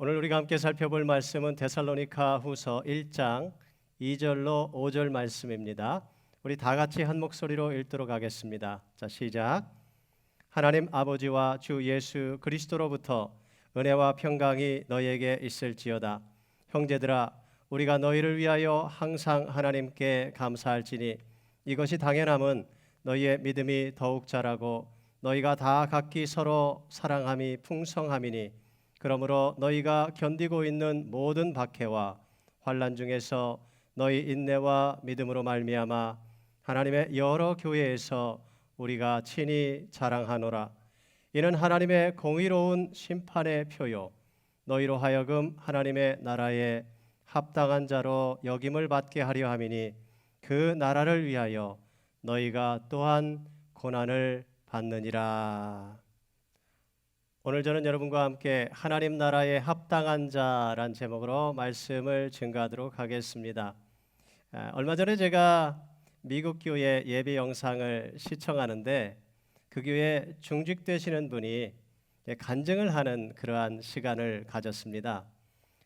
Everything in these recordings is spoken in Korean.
오늘 우리가 함께 살펴볼 말씀은 데살로니가 후서 1장 2절로 5절 말씀입니다. 우리 다 같이 한 목소리로 읽도록 하겠습니다. 자, 시작. 하나님 아버지와 주 예수 그리스도로부터 은혜와 평강이 너희에게 있을지어다. 형제들아, 우리가 너희를 위하여 항상 하나님께 감사할지니 이것이 당연함은 너희의 믿음이 더욱 자라고 너희가 다 각기 서로 사랑함이 풍성함이니 그러므로 너희가 견디고 있는 모든 박해와 환난 중에서 너희 인내와 믿음으로 말미암아 하나님의 여러 교회에서 우리가 친히 자랑하노라. 이는 하나님의 공의로운 심판의 표요 너희로 하여금 하나님의 나라에 합당한 자로 여김을 받게 하려 함이니 그 나라를 위하여 너희가 또한 고난을 받느니라. 오늘 저는 여러분과 함께 하나님 나라에 합당한 자란 제목으로 말씀을 증거하도록 하겠습니다. 얼마 전에 제가 미국 교회 예배 영상을 시청하는데 그 교회 중직되시는 분이 간증을 하는 그러한 시간을 가졌습니다.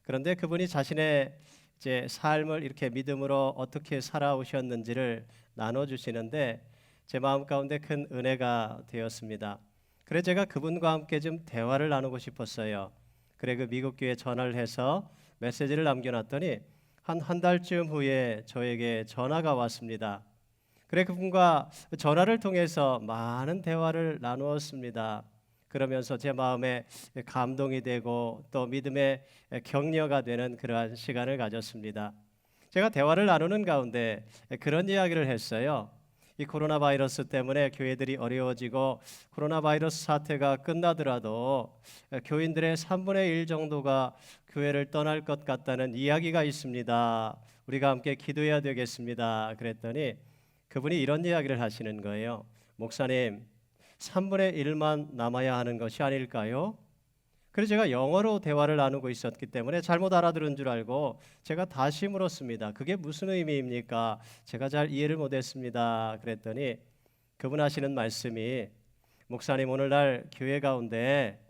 그런데 그분이 자신의 이제 삶을 이렇게 믿음으로 어떻게 살아오셨는지를 나눠주시는데 제 마음 가운데 큰 은혜가 되었습니다. 그래 제가 그분과 함께 좀 대화를 나누고 싶었어요. 그래 그 미국 교회에 전화를 해서 메시지를 남겨놨더니 한 달쯤 후에 저에게 전화가 왔습니다. 그래 그분과 전화를 통해서 많은 대화를 나누었습니다. 그러면서 제 마음에 감동이 되고 또 믿음의 격려가 되는 그러한 시간을 가졌습니다. 제가 대화를 나누는 가운데 그런 이야기를 했어요. 이 코로나 바이러스 때문에 교회들이 어려워지고 코로나 바이러스 사태가 끝나더라도 교인들의 3분의 1 정도가 교회를 떠날 것 같다는 이야기가 있습니다. 우리가 함께 기도해야 되겠습니다. 그랬더니 그분이 이런 이야기를 하시는 거예요. 목사님, 3분의 1만 남아야 하는 것이 아닐까요? 그래서 제가 영어로 대화를 나누고 있었기 때문에 잘못 알아들은 줄 알고 제가 다시 물었습니다. 그게 무슨 의미입니까? 제가 잘 이해를 못했습니다. 그랬더니 그분 하시는 말씀이 목사님, 오늘날 교회 가운데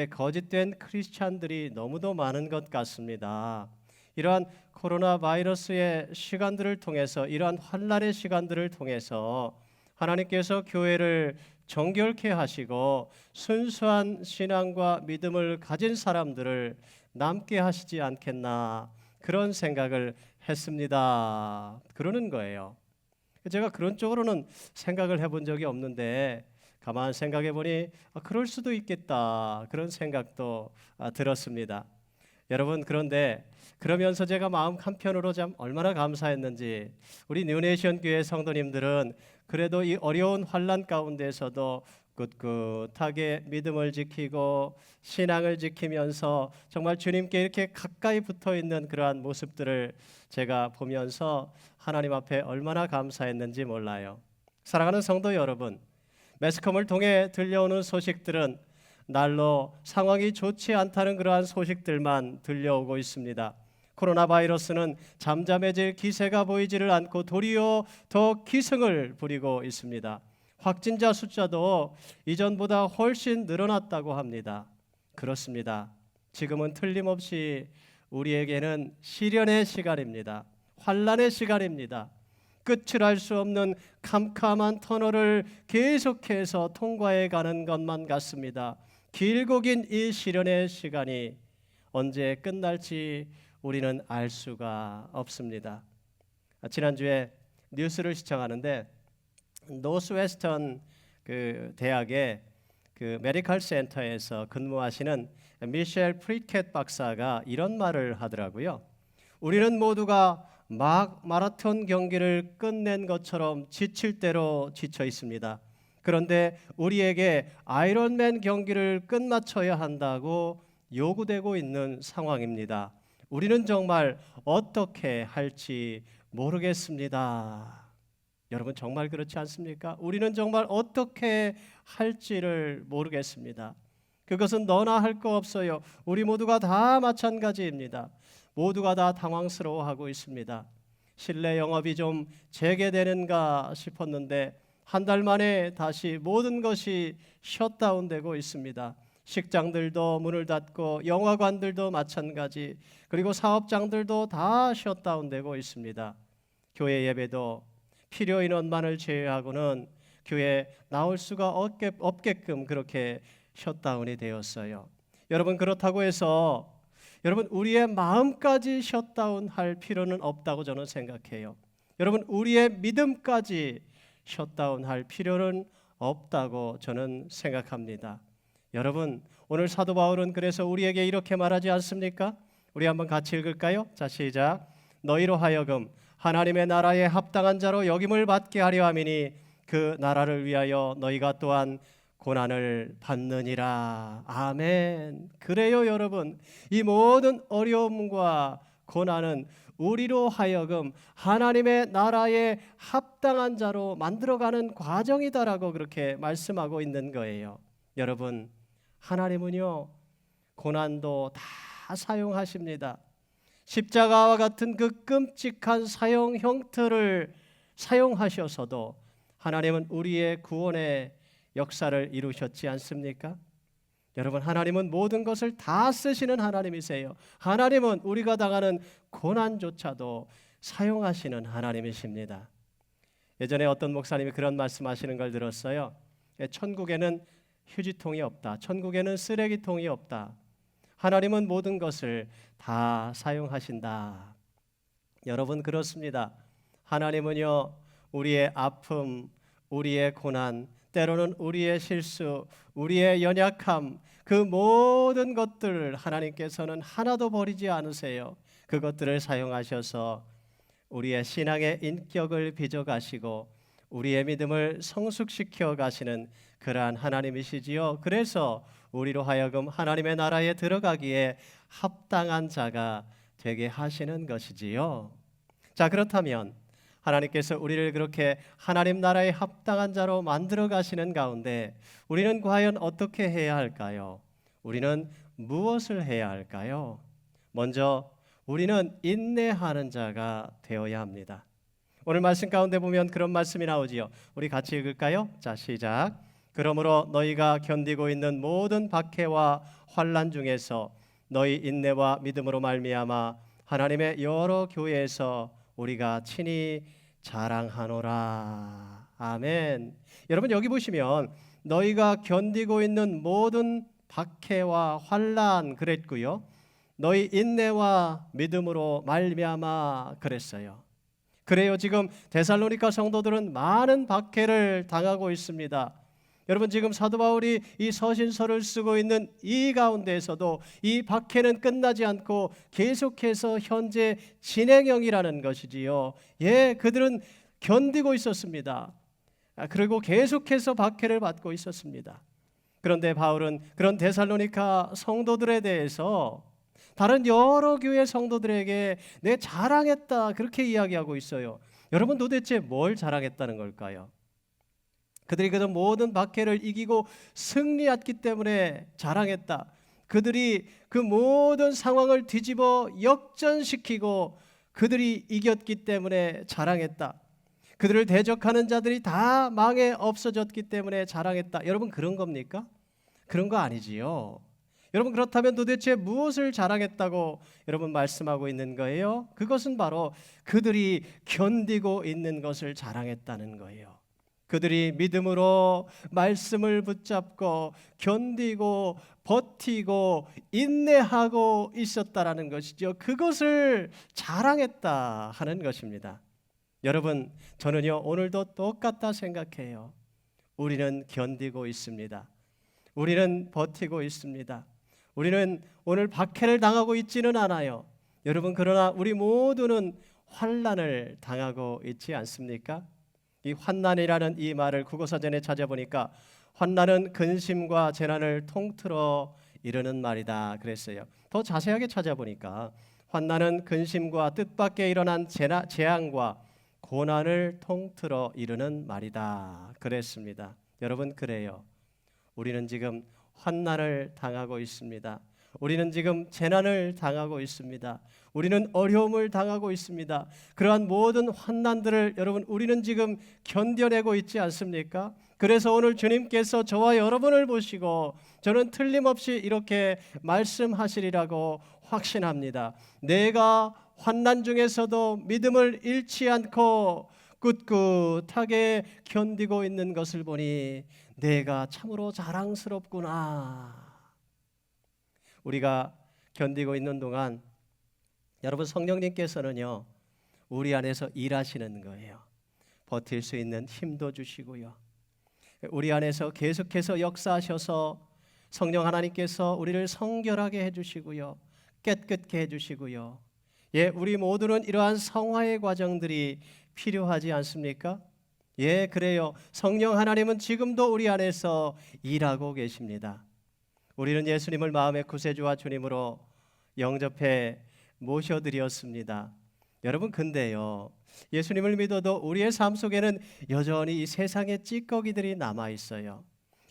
거짓된 크리스찬들이 너무도 많은 것 같습니다. 이러한 코로나 바이러스의 시간들을 통해서 이러한 환난의 시간들을 통해서 하나님께서 교회를 정결케 하시고 순수한 신앙과 믿음을 가진 사람들을 남게 하시지 않겠나 그런 생각을 했습니다. 그러는 거예요. 제가 그런 쪽으로는 생각을 해본 적이 없는데 가만 생각해 보니 그럴 수도 있겠다 그런 생각도 들었습니다. 여러분, 그런데 그러면서 제가 마음 한편으로 참 얼마나 감사했는지 우리 뉴네이션 교회 성도님들은 그래도 이 어려운 환난 가운데서도 꿋꿋하게 믿음을 지키고 신앙을 지키면서 정말 주님께 이렇게 가까이 붙어 있는 그러한 모습들을 제가 보면서 하나님 앞에 얼마나 감사했는지 몰라요. 사랑하는 성도 여러분, 매스컴을 통해 들려오는 소식들은 날로 상황이 좋지 않다는 그러한 소식들만 들려오고 있습니다. 코로나 바이러스는 잠잠해질 기세가 보이지를 않고 도리어 더 기승을 부리고 있습니다. 확진자 숫자도 이전보다 훨씬 늘어났다고 합니다. 그렇습니다. 지금은 틀림없이 우리에게는 시련의 시간입니다. 환난의 시간입니다. 끝을 알 수 없는 캄캄한 터널을 계속해서 통과해 가는 것만 같습니다. 길고 긴 이 시련의 시간이 언제 끝날지 우리는 알 수가 없습니다. 지난주에 뉴스를 시청하는데 노스웨스턴 그 대학의 그 메디컬 센터에서 근무하시는 미셸 프리켓 박사가 이런 말을 하더라고요. 우리는 모두가 막 마라톤 경기를 끝낸 것처럼 지칠 대로 지쳐 있습니다. 그런데 우리에게 아이론맨 경기를 끝마쳐야 한다고 요구되고 있는 상황입니다. 우리는 정말 어떻게 할지 모르겠습니다. 여러분, 정말 그렇지 않습니까? 우리는 정말 어떻게 할지를 모르겠습니다. 그것은 너나 할 거 없어요. 우리 모두가 다 마찬가지입니다. 모두가 다 당황스러워하고 있습니다. 실내 영업이 좀 재개되는가 싶었는데 한 달 만에 다시 모든 것이 셧다운되고 있습니다. 식장들도 문을 닫고 영화관들도 마찬가지, 그리고 사업장들도 다 셧다운되고 있습니다. 교회 예배도 필요 인원만을 제외하고는 교회 나올 수가 없게끔 그렇게 셧다운이 되었어요. 여러분, 그렇다고 해서 여러분 우리의 마음까지 셧다운할 필요는 없다고 저는 생각해요. 여러분, 우리의 믿음까지 셧다운할 필요는 없다고 저는 생각합니다. 여러분, 오늘 사도 바울은 그래서 우리에게 이렇게 말하지 않습니까? 우리 한번 같이 읽을까요? 자, 시작. 너희로 하여금 하나님의 나라에 합당한 자로 여김을 받게 하려 함이니 그 나라를 위하여 너희가 또한 고난을 받느니라. 아멘. 그래요, 여러분. 이 모든 어려움과 고난은 우리로 하여금 하나님의 나라에 합당한 자로 만들어가는 과정이다라고 그렇게 말씀하고 있는 거예요. 여러분, 하나님은요, 고난도 다 사용하십니다. 십자가와 같은 그 끔찍한 사형 형태를 사용하셔서도 하나님은 우리의 구원의 역사를 이루셨지 않습니까? 여러분, 하나님은 모든 것을 다 쓰시는 하나님이세요. 하나님은 우리가 당하는 고난조차도 사용하시는 하나님이십니다. 예전에 어떤 목사님이 그런 말씀하시는 걸 들었어요. 천국에는 휴지통이 없다. 천국에는 쓰레기통이 없다. 하나님은 모든 것을 다 사용하신다. 여러분, 그렇습니다. 하나님은요, 우리의 아픔, 우리의 고난, 때로는 우리의 실수, 우리의 연약함, 그 모든 것들을 하나님께서는 하나도 버리지 않으세요. 그것들을 사용하셔서 우리의 신앙의 인격을 빚어가시고 우리의 믿음을 성숙시켜 가시는 그러한 하나님이시지요. 그래서 우리로 하여금 하나님의 나라에 들어가기에 합당한 자가 되게 하시는 것이지요. 자, 그렇다면 하나님께서 우리를 그렇게 하나님 나라에 합당한 자로 만들어 가시는 가운데 우리는 과연 어떻게 해야 할까요? 우리는 무엇을 해야 할까요? 먼저 우리는 인내하는 자가 되어야 합니다. 오늘 말씀 가운데 보면 그런 말씀이 나오지요. 우리 같이 읽을까요? 자, 시작. 그러므로 너희가 견디고 있는 모든 박해와 환난 중에서 너희 인내와 믿음으로 말미암아 하나님의 여러 교회에서 우리가 친히 자랑하노라. 아멘. 여러분, 여기 보시면 너희가 견디고 있는 모든 박해와 환난 그랬고요. 너희 인내와 믿음으로 말미암아 그랬어요. 그래요. 지금 데살로니가 성도들은 많은 박해를 당하고 있습니다. 여러분, 지금 사도 바울이 이 서신서를 쓰고 있는 이 가운데에서도 이 박해는 끝나지 않고 계속해서 현재 진행형이라는 것이지요. 예, 그들은 견디고 있었습니다. 그리고 계속해서 박해를 받고 있었습니다. 그런데 바울은 그런 데살로니가 성도들에 대해서 다른 여러 교회 성도들에게 내 자랑했다 그렇게 이야기하고 있어요. 여러분, 도대체 뭘 자랑했다는 걸까요? 그들이 그 모든 박해를 이기고 승리했기 때문에 자랑했다. 그들이 그 모든 상황을 뒤집어 역전시키고 그들이 이겼기 때문에 자랑했다. 그들을 대적하는 자들이 다 망해 없어졌기 때문에 자랑했다. 여러분, 그런 겁니까? 그런 거 아니지요. 여러분, 그렇다면 도대체 무엇을 자랑했다고 여러분 말씀하고 있는 거예요? 그것은 바로 그들이 견디고 있는 것을 자랑했다는 거예요. 그들이 믿음으로 말씀을 붙잡고 견디고 버티고 인내하고 있었다라는 것이죠. 그것을 자랑했다 하는 것입니다. 여러분, 저는요 오늘도 똑같다 생각해요. 우리는 견디고 있습니다. 우리는 버티고 있습니다. 우리는 오늘 박해를 당하고 있지는 않아요. 여러분, 그러나 우리 모두는 환난을 당하고 있지 않습니까? 이 환난이라는 이 말을 국어사전에 찾아보니까 환난은 근심과 재난을 통틀어 이르는 말이다 그랬어요. 더 자세하게 찾아보니까 환난은 근심과 뜻밖에 일어난 재앙과 고난을 통틀어 이르는 말이다 그랬습니다. 여러분, 그래요. 우리는 지금 환난을 당하고 있습니다. 우리는 지금 재난을 당하고 있습니다. 우리는 어려움을 당하고 있습니다. 그러한 모든 환난들을 여러분 우리는 지금 견뎌내고 있지 않습니까? 그래서 오늘 주님께서 저와 여러분을 보시고 저는 틀림없이 이렇게 말씀하시리라고 확신합니다. 내가 환난 중에서도 믿음을 잃지 않고 꿋꿋하게 견디고 있는 것을 보니 내가 참으로 자랑스럽구나. 우리가 견디고 있는 동안 여러분, 성령님께서는요 우리 안에서 일하시는 거예요. 버틸 수 있는 힘도 주시고요, 우리 안에서 계속해서 역사하셔서 성령 하나님께서 우리를 성결하게 해주시고요, 깨끗게 해주시고요. 예, 우리 모두는 이러한 성화의 과정들이 필요하지 않습니까? 예, 그래요. 성령 하나님은 지금도 우리 안에서 일하고 계십니다. 우리는 예수님을 마음의 구세주와 주님으로 영접해 모셔드렸습니다. 여러분, 근데요 예수님을 믿어도 우리의 삶 속에는 여전히 이 세상의 찌꺼기들이 남아 있어요.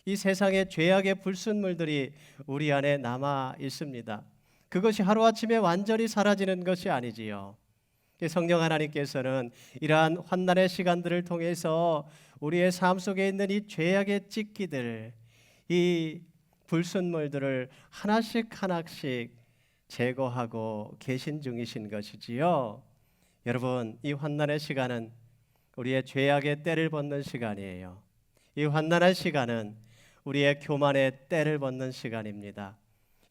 이 세상의 죄악의 불순물들이 우리 안에 남아 있습니다. 그것이 하루아침에 완전히 사라지는 것이 아니지요. 성령 하나님께서는 이러한 환난의 시간들을 통해서 우리의 삶 속에 있는 이 죄악의 찌끼들, 이 불순물들을 하나씩 하나씩 제거하고 계신 중이신 것이지요. 여러분, 이 환난의 시간은 우리의 죄악의 때를 벗는 시간이에요. 이 환난의 시간은 우리의 교만의 때를 벗는 시간입니다.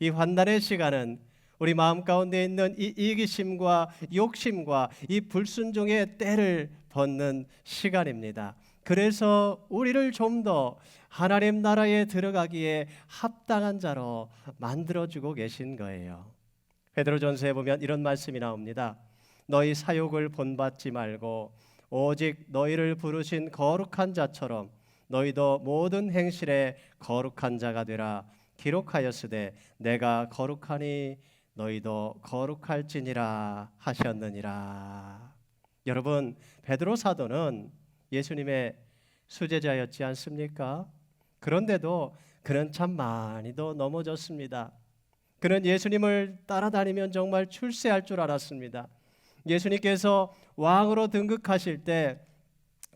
이 환난의 시간은 우리 마음 가운데 있는 이 이기심과 욕심과 이 불순종의 때를 벗는 시간입니다. 그래서 우리를 좀 더 하나님 나라에 들어가기에 합당한 자로 만들어주고 계신 거예요. 베드로전서에 보면 이런 말씀이 나옵니다. 너희 사욕을 본받지 말고 오직 너희를 부르신 거룩한 자처럼 너희도 모든 행실에 거룩한 자가 되라. 기록하였으되 내가 거룩하니 너희도 거룩할지니라 하셨느니라. 여러분, 베드로 사도는 예수님의 수제자였지 않습니까? 그런데도 그는 참 많이도 넘어졌습니다. 그는 예수님을 따라다니면 정말 출세할 줄 알았습니다. 예수님께서 왕으로 등극하실 때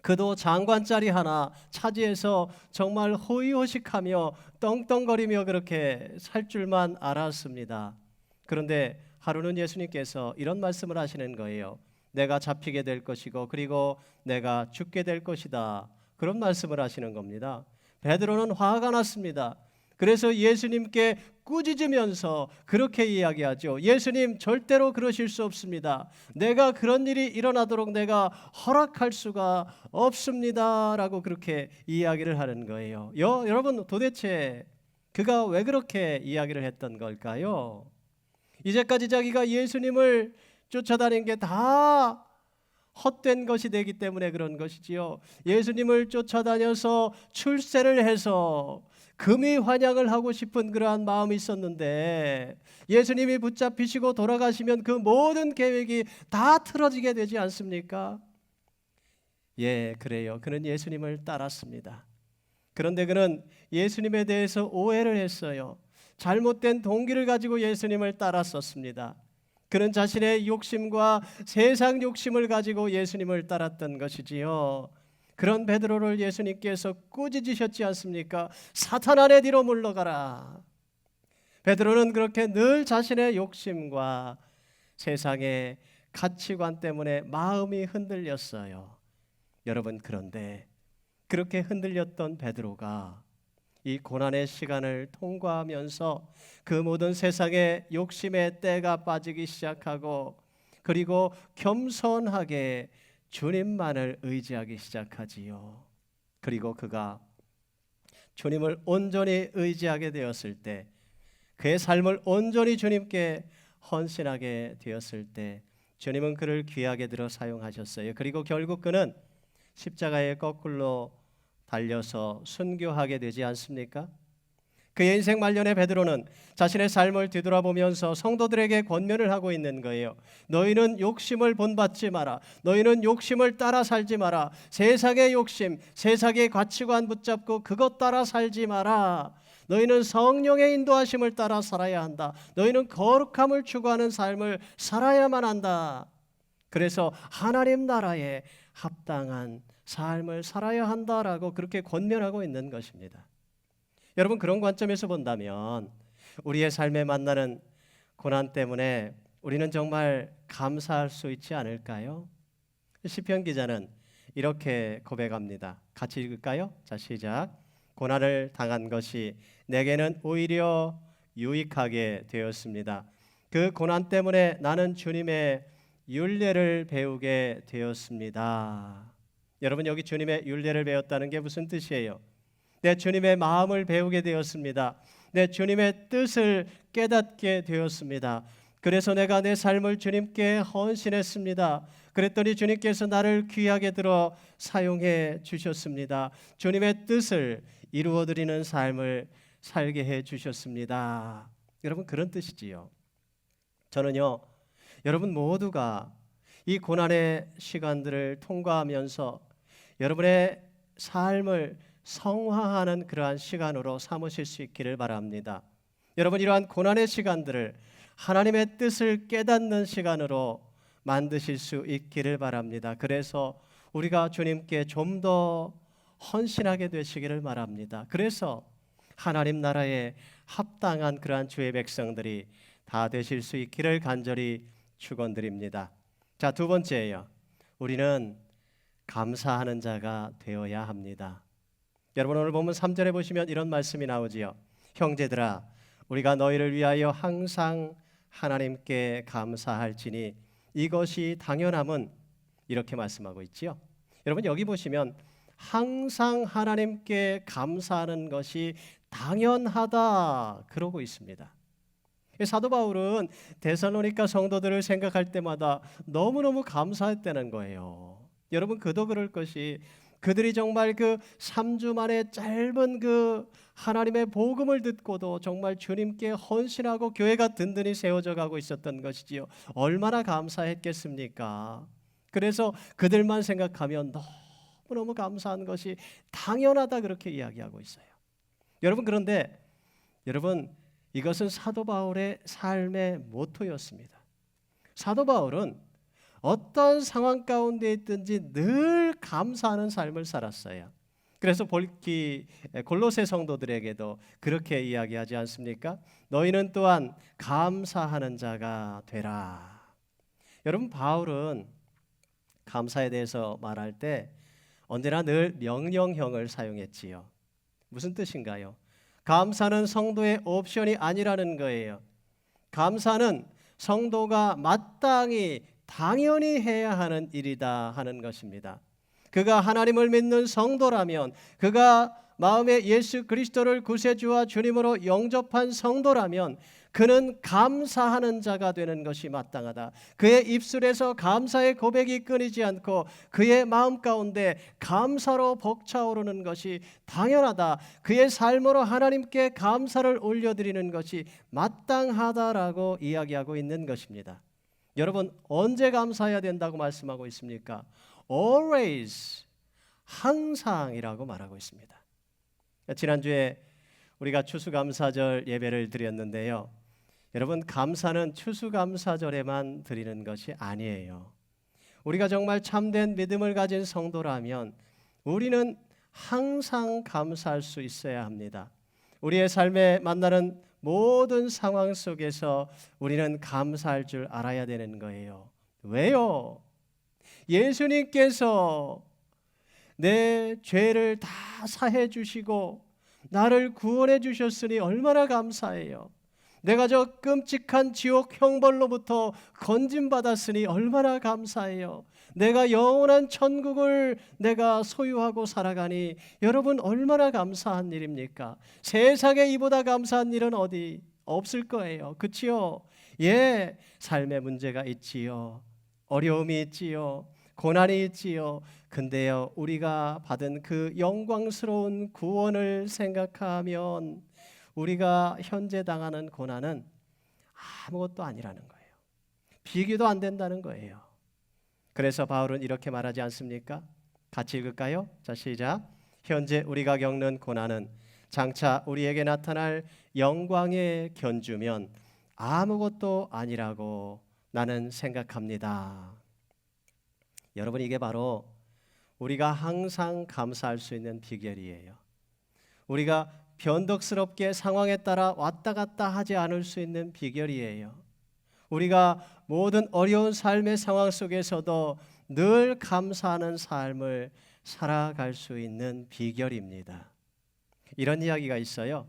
그도 장관 자리 하나 차지해서 정말 호의호식하며 떵떵거리며 그렇게 살 줄만 알았습니다. 그런데 하루는 예수님께서 이런 말씀을 하시는 거예요. 내가 잡히게 될 것이고 그리고 내가 죽게 될 것이다. 그런 말씀을 하시는 겁니다. 베드로는 화가 났습니다. 그래서 예수님께 꾸짖으면서 그렇게 이야기하죠. 예수님, 절대로 그러실 수 없습니다. 내가 그런 일이 일어나도록 내가 허락할 수가 없습니다. 라고 그렇게 이야기를 하는 거예요. 여러분, 도대체 그가 왜 그렇게 이야기를 했던 걸까요? 이제까지 자기가 예수님을 쫓아다닌 게 다 헛된 것이 되기 때문에 그런 것이지요. 예수님을 쫓아다녀서 출세를 해서 금이 환영을 하고 싶은 그러한 마음이 있었는데 예수님이 붙잡히시고 돌아가시면 그 모든 계획이 다 틀어지게 되지 않습니까? 예, 그래요. 그는 예수님을 따랐습니다. 그런데 그는 예수님에 대해서 오해를 했어요. 잘못된 동기를 가지고 예수님을 따랐었습니다. 그는 자신의 욕심과 세상 욕심을 가지고 예수님을 따랐던 것이지요. 그런 베드로를 예수님께서 꾸짖으셨지 않습니까? 사탄아, 내 뒤로 물러가라. 베드로는 그렇게 늘 자신의 욕심과 세상의 가치관 때문에 마음이 흔들렸어요. 여러분, 그런데 그렇게 흔들렸던 베드로가 이 고난의 시간을 통과하면서 그 모든 세상의 욕심의 때가 빠지기 시작하고 그리고 겸손하게 주님만을 의지하기 시작하지요. 그리고 그가 주님을 온전히 의지하게 되었을 때, 그의 삶을 온전히 주님께 헌신하게 되었을 때 주님은 그를 귀하게 들어 사용하셨어요. 그리고 결국 그는 십자가에 거꾸로 달려서 순교하게 되지 않습니까? 그의 인생 말년에 베드로는 자신의 삶을 뒤돌아보면서 성도들에게 권면을 하고 있는 거예요. 너희는 욕심을 본받지 마라. 너희는 욕심을 따라 살지 마라. 세상의 욕심, 세상의 가치관 붙잡고 그것 따라 살지 마라. 너희는 성령의 인도하심을 따라 살아야 한다. 너희는 거룩함을 추구하는 삶을 살아야만 한다. 그래서 하나님 나라에 합당한 삶을 살아야 한다라고 그렇게 권면하고 있는 것입니다. 여러분, 그런 관점에서 본다면 우리의 삶에 만나는 고난 때문에 우리는 정말 감사할 수 있지 않을까요? 시편 기자는 이렇게 고백합니다. 같이 읽을까요? 자, 시작. 고난을 당한 것이 내게는 오히려 유익하게 되었습니다. 그 고난 때문에 나는 주님의 율례를 배우게 되었습니다. 여러분, 여기 주님의 율례를 배웠다는 게 무슨 뜻이에요? 내 주님의 마음을 배우게 되었습니다. 내 주님의 뜻을 깨닫게 되었습니다. 그래서 내가 내 삶을 주님께 헌신했습니다. 그랬더니 주님께서 나를 귀하게 들어 사용해 주셨습니다. 주님의 뜻을 이루어드리는 삶을 살게 해 주셨습니다. 여러분, 그런 뜻이지요. 저는요, 여러분 모두가 이 고난의 시간들을 통과하면서 여러분의 삶을 성화하는 그러한 시간으로 삼으실 수 있기를 바랍니다. 여러분, 이러한 고난의 시간들을 하나님의 뜻을 깨닫는 시간으로 만드실 수 있기를 바랍니다. 그래서 우리가 주님께 좀 더 헌신하게 되시기를 바랍니다. 그래서 하나님 나라에 합당한 그러한 주의 백성들이 다 되실 수 있기를 간절히 축원드립니다. 자, 두 번째예요. 우리는 감사하는 자가 되어야 합니다. 여러분, 오늘 본문 3절에 보시면 이런 말씀이 나오지요. 형제들아, 우리가 너희를 위하여 항상 하나님께 감사할지니 이것이 당연함은, 이렇게 말씀하고 있지요. 여러분, 여기 보시면 항상 하나님께 감사하는 것이 당연하다 그러고 있습니다. 사도 바울은 데살로니가 성도들을 생각할 때마다 너무너무 감사했다는 거예요. 여러분, 그도 그럴 것이 그들이 정말 그 3주 만에 짧은 그 하나님의 복음을 듣고도 정말 주님께 헌신하고 교회가 든든히 세워져 가고 있었던 것이지요. 얼마나 감사했겠습니까? 그래서 그들만 생각하면 너무너무 감사한 것이 당연하다 그렇게 이야기하고 있어요. 여러분, 그런데 여러분, 이것은 사도 바울의 삶의 모토였습니다. 사도 바울은 어떤 상황 가운데 있든지 늘 감사하는 삶을 살았어요. 그래서 골로새 성도들에게도 그렇게 이야기하지 않습니까? 너희는 또한 감사하는 자가 되라. 여러분, 바울은 감사에 대해서 말할 때 언제나 늘 명령형을 사용했지요. 무슨 뜻인가요? 감사는 성도의 옵션이 아니라는 거예요. 감사는 성도가 마땅히 당연히 해야 하는 일이다 하는 것입니다. 그가 하나님을 믿는 성도라면, 그가 마음에 예수 그리스도를 구세주와 주님으로 영접한 성도라면 그는 감사하는 자가 되는 것이 마땅하다. 그의 입술에서 감사의 고백이 끊이지 않고 그의 마음 가운데 감사로 벅차오르는 것이 당연하다. 그의 삶으로 하나님께 감사를 올려드리는 것이 마땅하다라고 이야기하고 있는 것입니다. 여러분, 언제 감사해야 된다고 말씀하고 있습니까? Always, 항상이라고 말하고 있습니다. 지난주에 우리가 추수감사절 예배를 드렸는데요. 여러분, 감사는 추수감사절에만 드리는 것이 아니에요. 우리가 정말 참된 믿음을 가진 성도라면 우리는 항상 감사할 수 있어야 합니다. 우리의 삶에 만나는 모든 상황 속에서 우리는 감사할 줄 알아야 되는 거예요. 왜요? 예수님께서 내 죄를 다 사해 주시고 나를 구원해 주셨으니 얼마나 감사해요. 내가 저 끔찍한 지옥 형벌로부터 건짐받았으니 얼마나 감사해요. 내가 영원한 천국을 내가 소유하고 살아가니 여러분, 얼마나 감사한 일입니까? 세상에 이보다 감사한 일은 어디 없을 거예요. 그치요? 예, 삶의 문제가 있지요. 어려움이 있지요. 고난이 있지요. 근데요, 우리가 받은 그 영광스러운 구원을 생각하면 우리가 현재 당하는 고난은 아무것도 아니라는 거예요. 비교도 안 된다는 거예요. 그래서 바울은 이렇게 말하지 않습니까? 같이 읽을까요? 자, 시작. 현재 우리가 겪는 고난은 장차 우리에게 나타날 영광에 견주면 아무것도 아니라고 나는 생각합니다. 여러분, 이게 바로 우리가 항상 감사할 수 있는 비결이에요. 우리가 변덕스럽게 상황에 따라 왔다 갔다 하지 않을 수 있는 비결이에요. 우리가 모든 어려운 삶의 상황 속에서도 늘 감사하는 삶을 살아갈 수 있는 비결입니다. 이런 이야기가 있어요.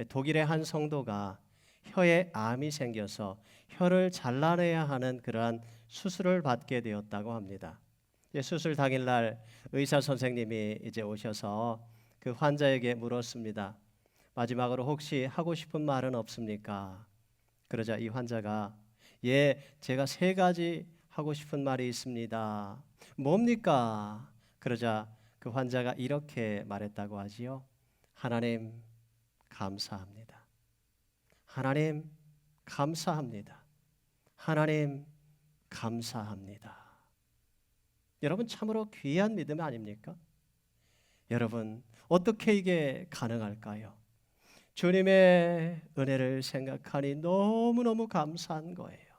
독일의 한 성도가 혀에 암이 생겨서 혀를 잘라내야 하는 그러한 수술을 받게 되었다고 합니다. 수술 당일날 의사 선생님이 이제 오셔서 그 환자에게 물었습니다. 마지막으로 혹시 하고 싶은 말은 없습니까? 그러자 이 환자가 제가 3가지 하고 싶은 말이 있습니다. 뭡니까? 그러자 그 환자가 이렇게 말했다고 하지요. 하나님 감사합니다. 하나님 감사합니다. 하나님 감사합니다. 여러분 참으로 귀한 믿음 아닙니까? 여러분 어떻게 이게 가능할까요? 주님의 은혜를 생각하니 너무너무 감사한 거예요.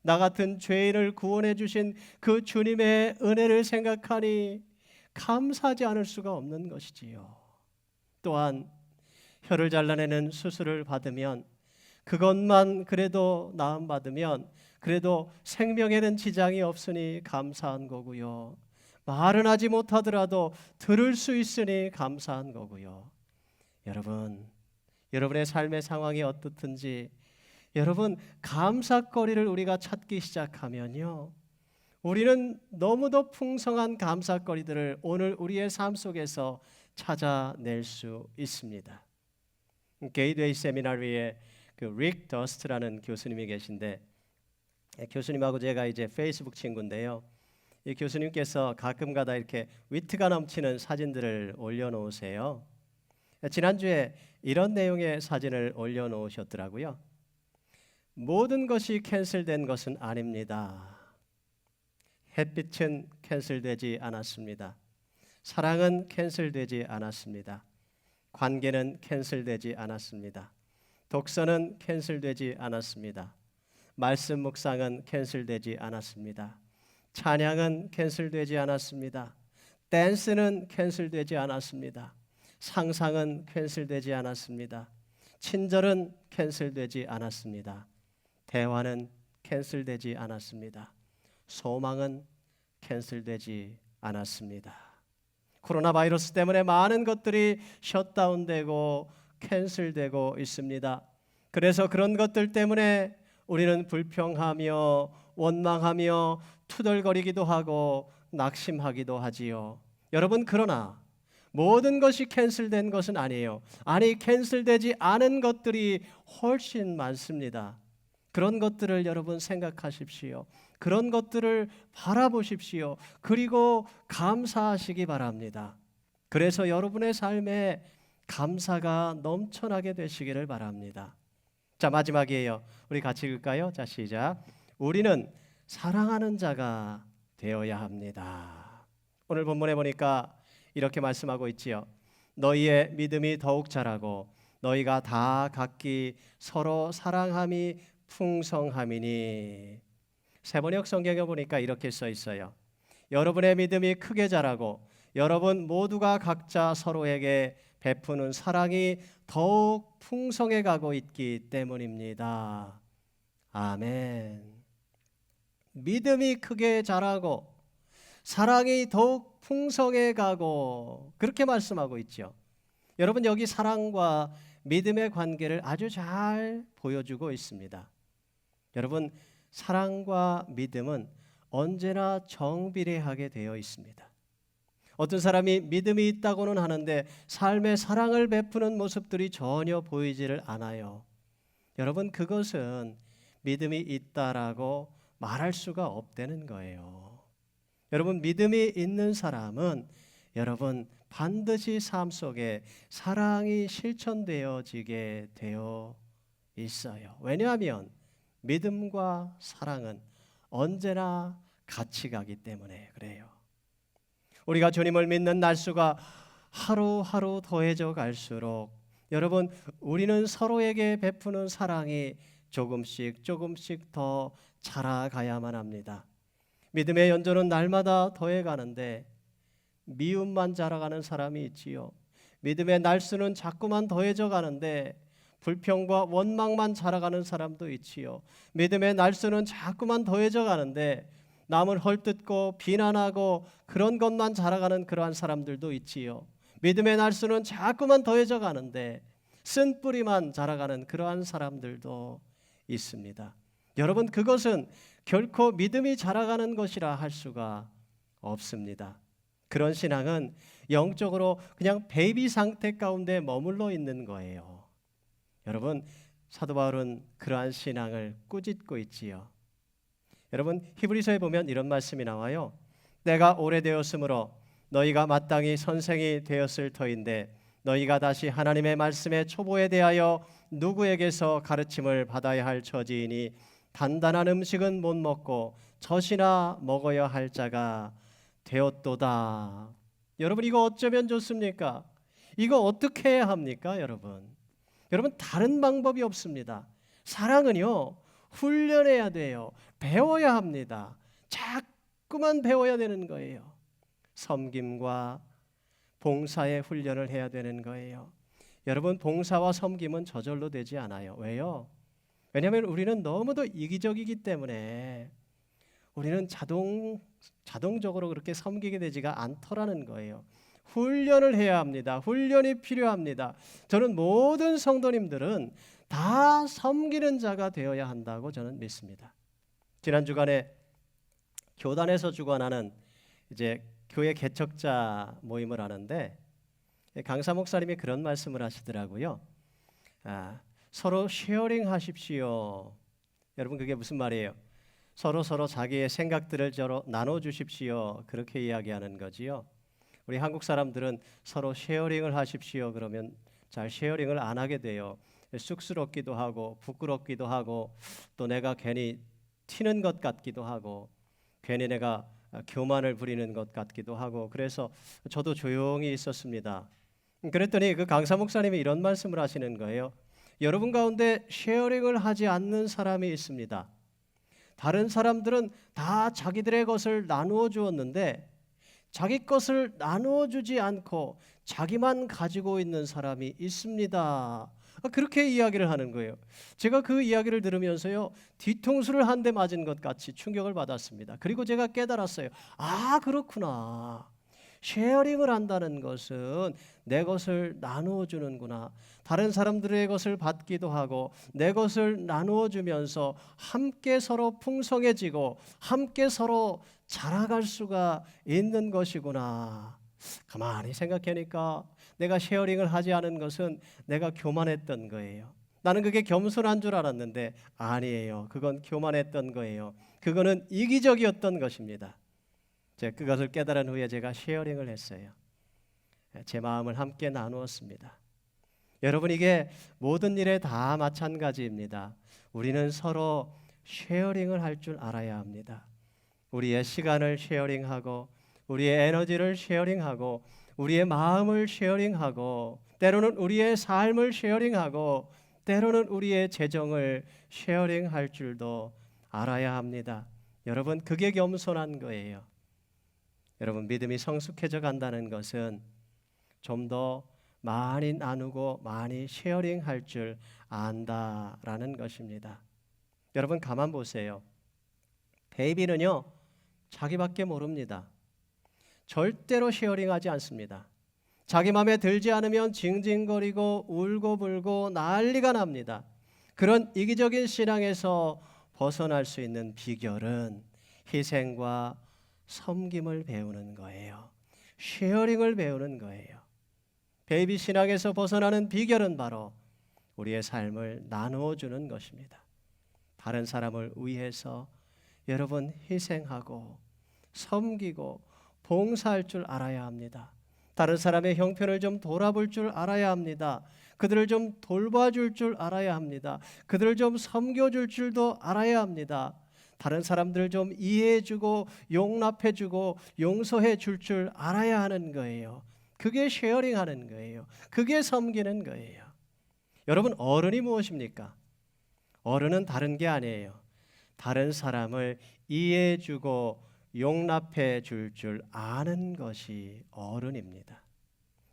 나 같은 죄인을 구원해 주신 그 주님의 은혜를 생각하니 감사하지 않을 수가 없는 것이지요. 또한 혀를 잘라내는 수술을 받으면 그것만 그래도 나음받으면 그래도 생명에는 지장이 없으니 감사한 거고요. 말은 하지 못하더라도 들을 수 있으니 감사한 거고요. 여러분, 여러분의 삶의 상황이 어떻든지 여러분 감사거리를 우리가 찾기 시작하면요, 우리는 너무도 풍성한 감사거리들을 오늘 우리의 삶 속에서 찾아낼 수 있습니다. 게이드웨이 세미나리에 릭 더스트라는 교수님이 계신데, 교수님하고 제가 이제 페이스북 친구인데요. 이 교수님께서 가끔가다 이렇게 위트가 넘치는 사진들을 올려놓으세요. 지난주에 이런 내용의 사진을 올려놓으셨더라고요. 모든 것이 캔슬된 것은 아닙니다. 햇빛은 캔슬되지 않았습니다. 사랑은 캔슬되지 않았습니다. 관계는 캔슬되지 않았습니다. 독서는 캔슬되지 않았습니다. 말씀 묵상은 캔슬되지 않았습니다. 찬양은 캔슬되지 않았습니다. 댄스는 캔슬되지 않았습니다. 상상은 캔슬되지 않았습니다. 친절은 캔슬되지 않았습니다. 대화는 캔슬되지 않았습니다. 소망은 캔슬되지 않았습니다. 코로나 바이러스 때문에 많은 것들이 셧다운되고 캔슬되고 있습니다. 그래서 그런 것들 때문에 우리는 불평하며 원망하며 투덜거리기도 하고 낙심하기도 하지요. 여러분, 그러나 모든 것이 캔슬된 것은 아니에요. 아니, 캔슬되지 않은 것들이 훨씬 많습니다. 그런 것들을 여러분 생각하십시오. 그런 것들을 바라보십시오. 그리고 감사하시기 바랍니다. 그래서 여러분의 삶에 감사가 넘쳐나게 되시기를 바랍니다. 자, 마지막이에요. 우리 같이 읽을까요? 자, 시작. 우리는 사랑하는 자가 되어야 합니다. 오늘 본문에 보니까 이렇게 말씀하고 있지요. 너희의 믿음이 더욱 자라고 너희가 다 각기 서로 사랑함이 풍성함이니. 세번역 성경에 보니까 이렇게 써 있어요. 여러분의 믿음이 크게 자라고 여러분 모두가 각자 서로에게 베푸는 사랑이 더욱 풍성해 가고 있기 때문입니다. 아멘. 믿음이 크게 자라고 사랑이 더욱 풍성해 가고, 그렇게 말씀하고 있죠. 여러분, 여기 사랑과 믿음의 관계를 아주 잘 보여주고 있습니다. 여러분, 사랑과 믿음은 언제나 정비례하게 되어 있습니다. 어떤 사람이 믿음이 있다고는 하는데 삶의 사랑을 베푸는 모습들이 전혀 보이지를 않아요. 여러분, 그것은 믿음이 있다라고 말할 수가 없다는 거예요. 여러분, 믿음이 있는 사람은 여러분 반드시 삶 속에 사랑이 실천되어지게 되어 있어요. 왜냐하면 믿음과 사랑은 언제나 같이 가기 때문에 그래요. 우리가 주님을 믿는 날수가 하루하루 더해져 갈수록 여러분, 우리는 서로에게 베푸는 사랑이 조금씩 더 자라가야만 합니다. 믿음의 연조는 날마다 더해가는데 미움만 자라가는 사람이 있지요. 믿음의 날수는 자꾸만 더해져 가는데 불평과 원망만 자라가는 사람도 있지요. 믿음의 날수는 자꾸만 더해져 가는데 남을 헐뜯고 비난하고 그런 것만 자라가는 그러한 사람들도 있지요. 믿음의 날수는 자꾸만 더해져 가는데 쓴 뿌리만 자라가는 그러한 사람들도 있습니다. 여러분, 그것은 결코 믿음이 자라가는 것이라 할 수가 없습니다. 그런 신앙은 영적으로 그냥 베이비 상태 가운데 머물러 있는 거예요. 여러분, 사도 바울은 그러한 신앙을 꾸짖고 있지요. 여러분, 히브리서에 보면 이런 말씀이 나와요. 때가 오래되었으므로 너희가 마땅히 선생이 되었을 터인데 너희가 다시 하나님의 말씀의 초보에 대하여 누구에게서 가르침을 받아야 할 처지이니 단단한 음식은 못 먹고 젖이나 먹어야 할 자가 되었도다. 여러분, 이거 어쩌면 좋습니까? 이거 어떻게 해야 합니까, 여러분? 여러분, 다른 방법이 없습니다. 사랑은요, 훈련해야 돼요. 배워야 합니다. 자꾸만 배워야 되는 거예요. 섬김과 봉사의 훈련을 해야 되는 거예요. 여러분, 봉사와 섬김은 저절로 되지 않아요. 왜요? 왜냐하면 우리는 너무도 이기적이기 때문에 우리는 자동적으로 그렇게 섬기게 되지가 않더라는 거예요. 훈련을 해야 합니다. 훈련이 필요합니다. 저는 모든 성도님들은 다 섬기는 자가 되어야 한다고 저는 믿습니다. 지난 주간에 교단에서 주관하는 이제 교회 개척자 모임을 하는데 강사 목사님이 그런 말씀을 하시더라고요. 서로 쉐어링 하십시오. 여러분, 그게 무슨 말이에요? 서로 자기의 생각들을 서로 나눠주십시오. 그렇게 이야기하는 거지요. 우리 한국 사람들은 서로 쉐어링을 하십시오. 그러면 잘 쉐어링을 안 하게 돼요. 쑥스럽기도 하고 부끄럽기도 하고 또 내가 괜히 튀는 것 같기도 하고 괜히 내가 교만을 부리는 것 같기도 하고 그래서 저도 조용히 있었습니다. 그랬더니 그 강사 목사님이 이런 말씀을 하시는 거예요. 여러분 가운데 쉐어링을 하지 않는 사람이 있습니다. 다른 사람들은 다 자기들의 것을 나누어 주었는데 자기 것을 나누어 주지 않고 자기만 가지고 있는 사람이 있습니다. 그렇게 이야기를 하는 거예요. 제가 그 이야기를 들으면서요, 뒤통수를 한 대 맞은 것 같이 충격을 받았습니다. 그리고 제가 깨달았어요. 그렇구나. 쉐어링을 한다는 것은 내 것을 나누어 주는구나. 다른 사람들의 것을 받기도 하고 내 것을 나누어 주면서 함께 서로 풍성해지고 함께 서로 자라갈 수가 있는 것이구나. 가만히 생각하니까 내가 쉐어링을 하지 않은 것은 내가 교만했던 거예요. 나는 그게 겸손한 줄 알았는데 아니에요. 그건 교만했던 거예요. 그거는 이기적이었던 것입니다. 제가 그것을 깨달은 후에 제가 쉐어링을 했어요. 제 마음을 함께 나누었습니다. 여러분, 이게 모든 일에 다 마찬가지입니다. 우리는 서로 쉐어링을 할 줄 알아야 합니다. 우리의 시간을 쉐어링하고 우리의 에너지를 쉐어링하고 우리의 마음을 쉐어링하고 때로는 우리의 삶을 쉐어링하고 때로는 우리의 재정을 쉐어링할 줄도 알아야 합니다. 여러분, 그게 겸손한 거예요. 여러분, 믿음이 성숙해져 간다는 것은 좀 더 많이 나누고 많이 쉐어링할 줄 안다라는 것입니다. 여러분, 가만 보세요. 베이비는요, 자기밖에 모릅니다. 절대로 쉐어링하지 않습니다. 자기 마음에 들지 않으면 징징거리고 울고불고 난리가 납니다. 그런 이기적인 신앙에서 벗어날 수 있는 비결은 희생과 섬김을 배우는 거예요. 쉐어링을 배우는 거예요. 베이비 신앙에서 벗어나는 비결은 바로 우리의 삶을 나누어 주는 것입니다. 다른 사람을 위해서 여러분 희생하고 섬기고 봉사할 줄 알아야 합니다. 다른 사람의 형편을 좀 돌아볼 줄 알아야 합니다. 그들을 좀 돌봐줄 줄 알아야 합니다. 그들을 좀 섬겨줄 줄도 알아야 합니다. 다른 사람들을 좀 이해해주고 용납해주고 용서해 줄 알아야 하는 거예요. 그게 쉐어링하는 거예요. 그게 섬기는 거예요. 여러분, 어른이 무엇입니까? 어른은 다른 게 아니에요. 다른 사람을 이해해주고 용납해 줄 아는 것이 어른입니다.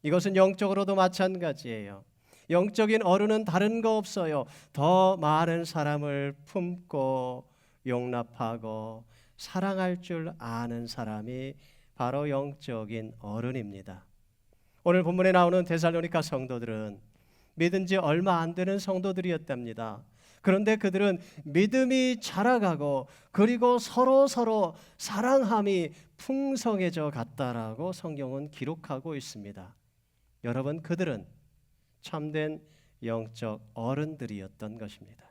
이것은 영적으로도 마찬가지예요. 영적인 어른은 다른 거 없어요. 더 많은 사람을 품고 용납하고 사랑할 줄 아는 사람이 바로 영적인 어른입니다. 오늘 본문에 나오는 데살로니가 성도들은 믿은 지 얼마 안 되는 성도들이었답니다. 그런데 그들은 믿음이 자라가고 그리고 서로 사랑함이 풍성해져 갔다라고 성경은 기록하고 있습니다. 여러분, 그들은 참된 영적 어른들이었던 것입니다.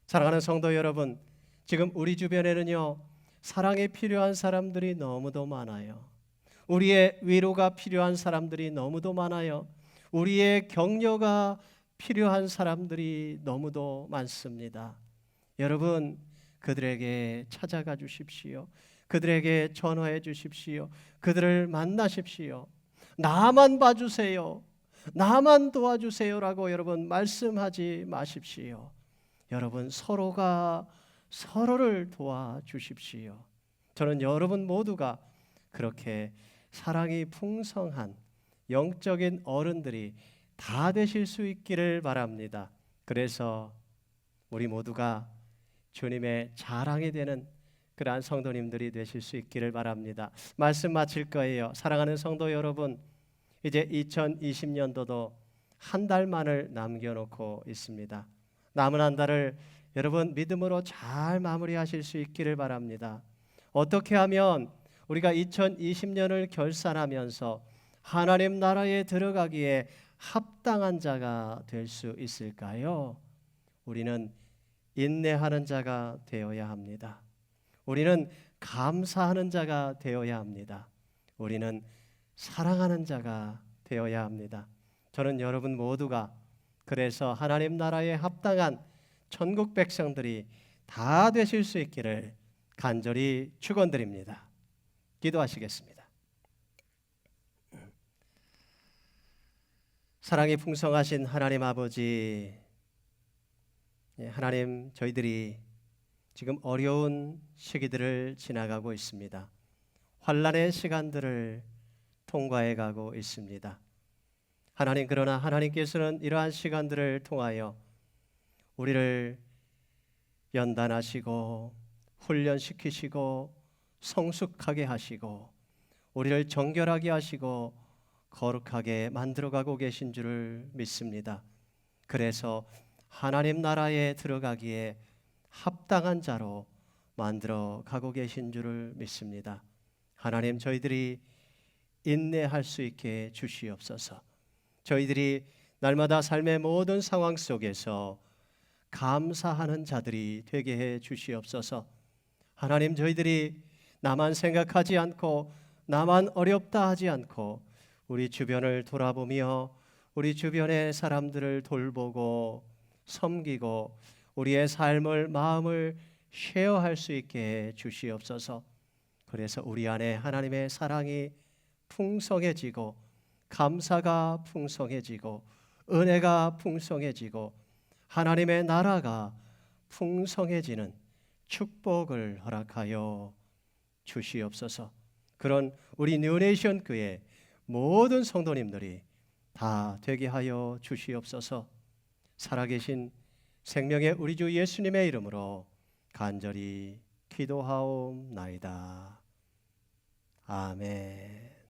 사랑하는 성도 여러분, 지금 우리 주변에는요, 사랑이 필요한 사람들이 너무도 많아요. 우리의 위로가 필요한 사람들이 너무도 많아요. 우리의 격려가 필요한 사람들이 너무도 많습니다. 여러분, 그들에게 찾아가 주십시오. 그들에게 전화해 주십시오. 그들을 만나십시오. 나만 봐주세요. 나만 도와주세요라고 여러분 말씀하지 마십시오. 여러분, 서로가 서로를 도와주십시오. 저는 여러분 모두가 그렇게 사랑이 풍성한 영적인 어른들이 다 되실 수 있기를 바랍니다. 그래서 우리 모두가 주님의 자랑이 되는 그러한 성도님들이 되실 수 있기를 바랍니다. 말씀 마칠 거예요. 사랑하는 성도 여러분, 이제 2020년도도 한 달만을 남겨놓고 있습니다. 남은 한 달을 여러분 믿음으로 잘 마무리하실 수 있기를 바랍니다. 어떻게 하면 우리가 2020년을 결산하면서 하나님 나라에 들어가기에 합당한 자가 될 수 있을까요? 우리는 인내하는 자가 되어야 합니다. 우리는 감사하는 자가 되어야 합니다. 우리는 사랑하는 자가 되어야 합니다. 저는 여러분 모두가 그래서 하나님 나라에 합당한 천국 백성들이 다 되실 수 있기를 간절히 축원드립니다. 기도하시겠습니다. 사랑이 풍성하신 하나님 아버지, 하나님, 저희들이 지금 어려운 시기들을 지나가고 있습니다. 환난의 시간들을 통과해 가고 있습니다. 하나님, 그러나 하나님께서는 이러한 시간들을 통하여 우리를 연단하시고 훈련시키시고 성숙하게 하시고 우리를 정결하게 하시고 거룩하게 만들어가고 계신 줄을 믿습니다. 그래서 하나님 나라에 들어가기에 합당한 자로 만들어 가고 계신 줄을 믿습니다. 하나님, 저희들이 인내할 수 있게 주시옵소서. 저희들이 날마다 삶의 모든 상황 속에서 감사하는 자들이 되게 해 주시옵소서. 하나님, 저희들이 나만 생각하지 않고 나만 어렵다 하지 않고 우리 주변을 돌아보며 우리 주변의 사람들을 돌보고 섬기고 우리의 삶을 마음을 쉐어할 수 있게 해 주시옵소서. 그래서 우리 안에 하나님의 사랑이 풍성해지고 감사가 풍성해지고 은혜가 풍성해지고 하나님의 나라가 풍성해지는 축복을 허락하여 주시옵소서. 그런 우리 뉴네이션 교회 모든 성도님들이 다 되게 하여 주시옵소서. 살아계신 생명의 우리 주 예수님의 이름으로 간절히 기도하옵나이다. 아멘.